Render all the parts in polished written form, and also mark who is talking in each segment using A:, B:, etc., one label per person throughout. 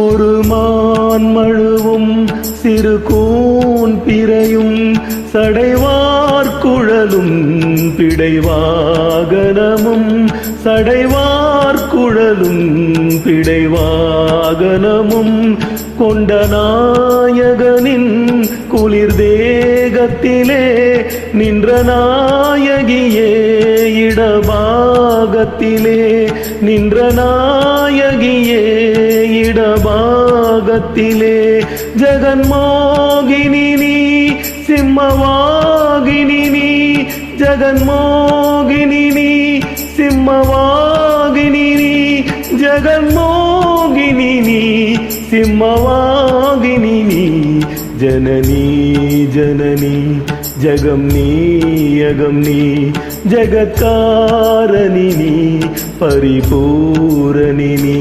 A: ஒரு மான் மழுவும் சிறு கூன் பிறையும் சடைவார் குழலும் பிடைவாகனமும் சடைவார் குழலும் பிடைவாகனமும் கொண்ட நாயகனின் குளிர் தேகத்திலே நின்ற நாயகியே இடபாகத்திலே நின்ற நாயகியே இடபாகத்திலே ஜெகன்மோகினி நீ சிம்மவாகினி நீ ஜெகன்மோகினி நீ சிம்மவாகினி நீ ஜெகன்மோகினி நீ சிம்மவாகினி நீ ஜனனி ஜனனி ஜகம் நீ யகம் நீ ஜகத்காரணி நீ பரிபூரணி நீ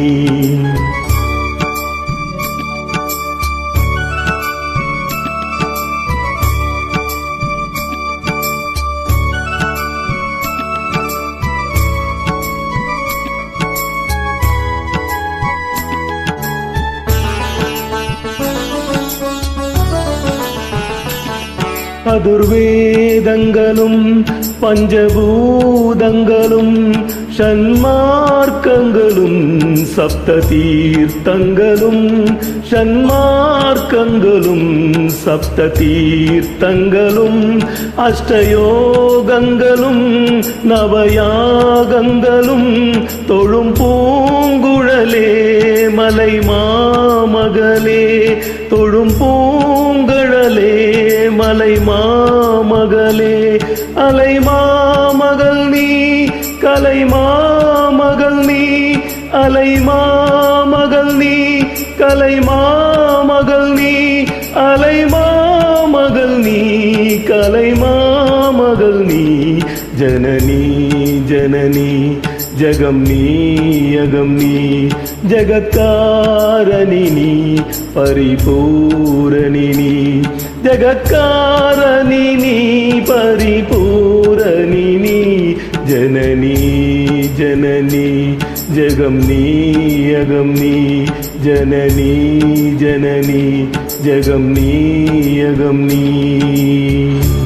A: அதுர்வேதங்களும் பஞ்சபூதங்களும் ஷண்மார்க்கங்களும் சப்த தீர்த்தங்களும் ஷண்மார்க்கங்களும் சப்த தீர்த்தங்களும் அஷ்டயோகங்களும் நவயாகங்களும் தொழும் பூங்குழலே மலை மாமகளே தொழும் பூங்குழலே மலை மாமகளே அலை மாமகள் நீ கலை மாமகள் நீ அலை மாமகள் நீ கலை மாமகள் நீ அலை மாமகள் நீ கலை மாமகள் நீ ஜனனி ஜனனி ஜகம் நீ யகம் நீ ஜகத்காரணி நீ பரிபூரணி நீ ஜகத்காரணி நீ பரிபூரணி நீ ஜனனி ஜனனி ஜகம் நீ யகம் நீ ஜனனி ஜனனி ஜகம் நீ யகம் நீ